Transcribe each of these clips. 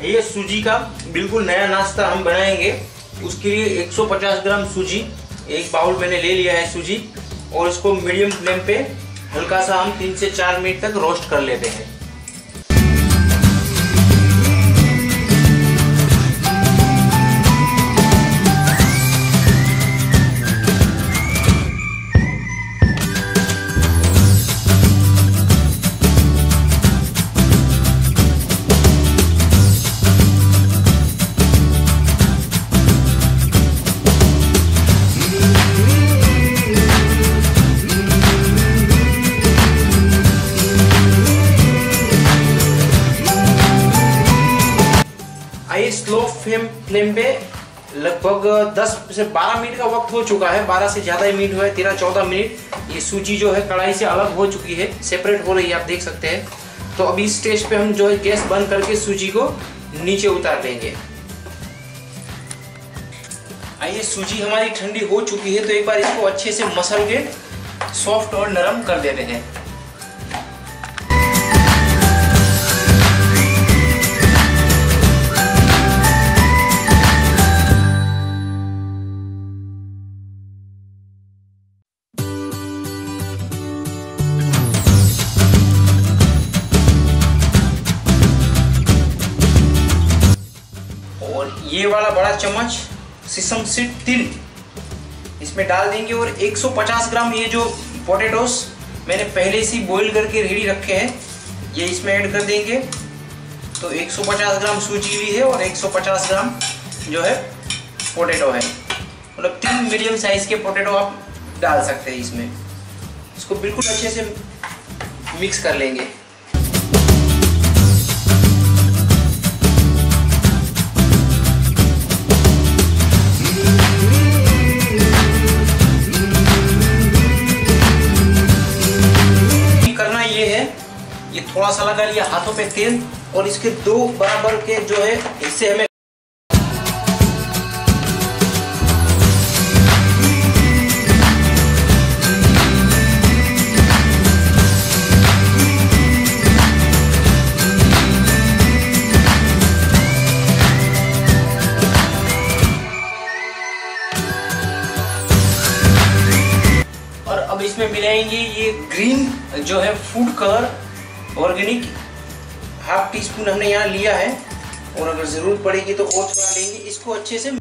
ये सूजी का बिल्कुल नया नाश्ता हम बनाएंगे। उसके लिए 150 ग्राम सूजी, एक बाउल मैंने ले लिया है सूजी, और इसको मीडियम फ्लेम पे हल्का सा हम 3 से 4 मिनट तक रोस्ट कर लेते हैं। स्लो फ्लेम पे लगभग 10 से 12 मिनट का वक्त हो चुका है, 12 से ज़्यादा ही मिनट हुआ है, 13-14 मिनट। ये सूजी जो है कढ़ाई से अलग हो चुकी है, सेपरेट हो रही है, आप देख सकते हैं। तो अभी इस स्टेज पे हम जो है गैस बंद करके सूजी को नीचे उतार देंगे। आइए, सूजी हमारी ठंडी हो चुकी है, तो एक बार इसको अच्छे से मसल के सॉफ्ट और नरम कर देते हैं। ये वाला बड़ा चम्मच सिसम सीड तिल इसमें डाल देंगे, और 150 ग्राम ये जो पोटैटोस मैंने पहले से बॉईल करके रेडी रखे हैं, ये इसमें ऐड कर देंगे। तो 150 ग्राम सूजी ली है और 150 ग्राम जो है पोटैटो है, मतलब 3 मीडियम साइज के पोटैटो आप डाल सकते हैं इसमें। इसको बिल्कुल अच्छे से मिक्स कर लेंगे। ये थोड़ा सा लगा लिया हाथों पे तेल, और इसके 2 बराबर के जो है हिस्से हमें और अब इसमें मिलाएंगे ये ग्रीन जो है फूड कलर ऑर्गेनिक, ½ टीस्पून हमने यहाँ लिया है, और अगर जरूरत पड़ेगी तो और थोड़ा लेंगे। इसको अच्छे से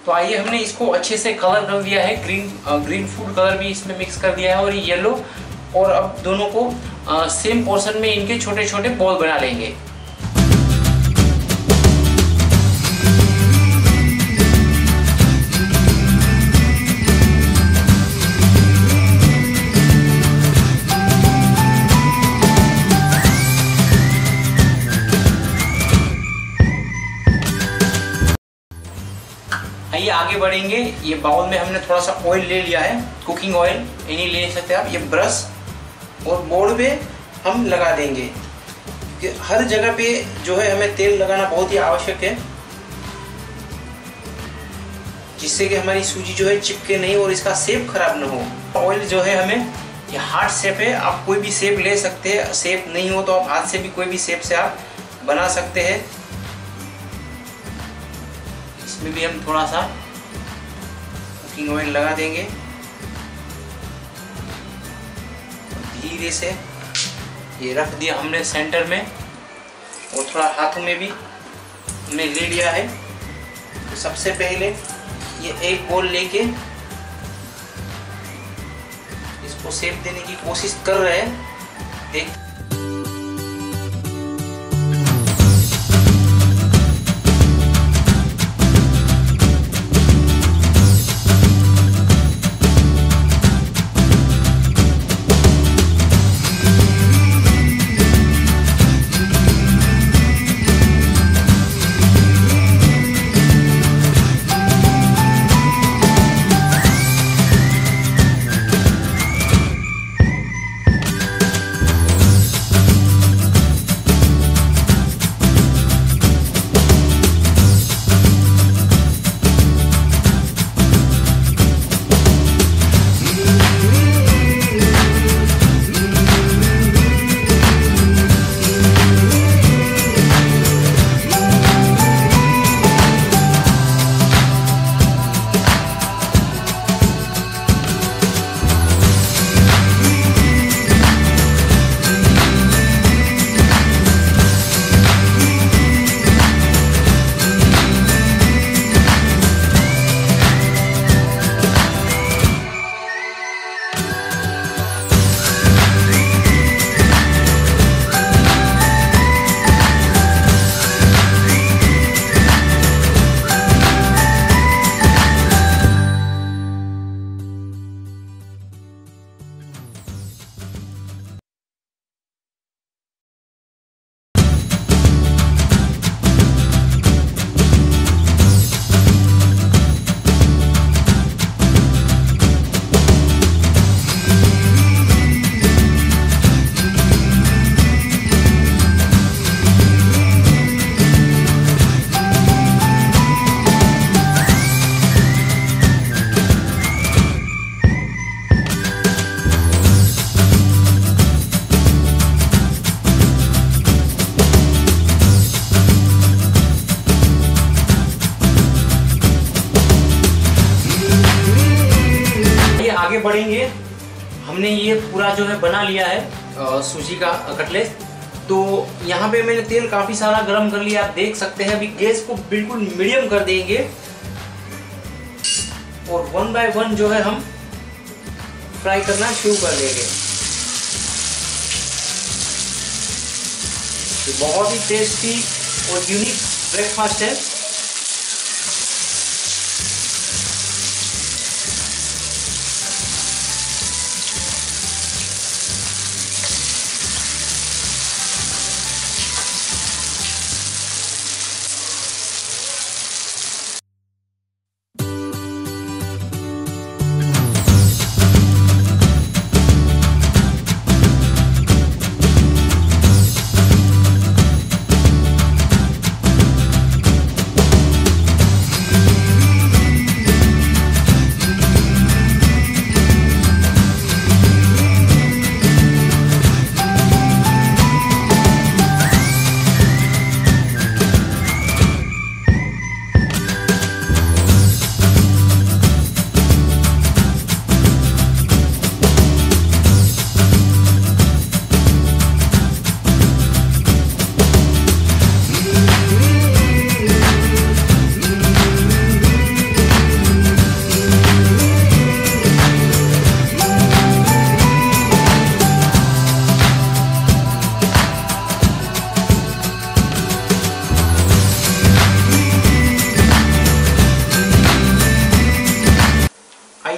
तो आइए, हमने इसको अच्छे से कलर कर दिया है, ग्रीन फूड कलर भी इसमें मिक्स कर दिया है, और ये येलो, और अब दोनों को सेम पोर्शन में इनके छोटे छोटे बॉल बना लेंगे। आइए आगे बढ़ेंगे। ये बाउल में हमने थोड़ा सा ऑयल ले लिया है, कुकिंग ऑयल, इन्हीं ले सकते हैं आप। ये ब्रश और बोर्ड पे हम लगा देंगे, कि हर जगह पे जो है हमें तेल लगाना बहुत ही आवश्यक है, जिससे कि हमारी सूजी जो है चिपके नहीं और इसका शेप खराब ना हो। ऑयल जो है हमें, ये हार्ट शेप है, आप कोई भी शेप ले सकते हैं। शेप नहीं हो तो आप हाथ से भी कोई भी शेप से आप बना सकते हैं। इसमें भी हम थोड़ा सा कुकिंग ऑयल लगा देंगे, धीरे से ये रख दिया हमने सेंटर में, और थोड़ा हाथों में भी हमने ले लिया है। तो सबसे पहले ये एक बॉल लेके इसको शेप देने की कोशिश कर रहे हैं। देख बढ़ेंगे। हमने ये पूरा जो है बना लिया है सूजी का कटलेट। तो यहाँ पे मैंने तेल काफ़ी सारा गरम कर लिया, आप देख सकते हैं। अभी गैस को बिल्कुल मीडियम कर देंगे और 1 बाय 1 जो है हम फ्राई करना शुरू कर देंगे। तो बहुत ही टेस्टी और यूनिक ब्रेकफास्ट है।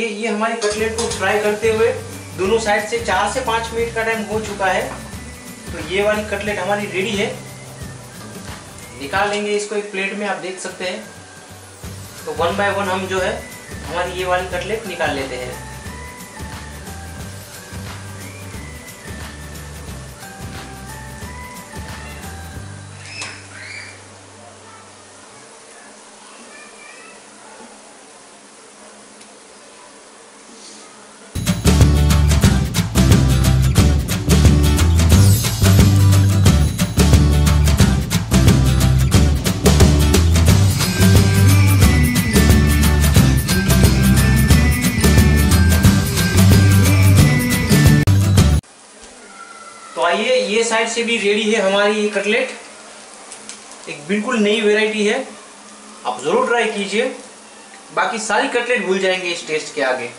ये हमारी कटलेट को फ्राई करते हुए दोनों साइड से 4 से 5 मिनट का टाइम हो चुका है। तो ये वाली कटलेट हमारी रेडी है। निकाल लेंगे इसको एक प्लेट में, आप देख सकते हैं। तो 1 बाय 1 हम जो है हमारी ये वाली कटलेट निकाल लेते हैं। तो आइए, ये साइड से भी रेडी है हमारी ये कटलेट। एक बिल्कुल नई वैरायटी है, आप ज़रूर ट्राई कीजिए। बाकी सारी कटलेट भूल जाएंगे इस टेस्ट के आगे।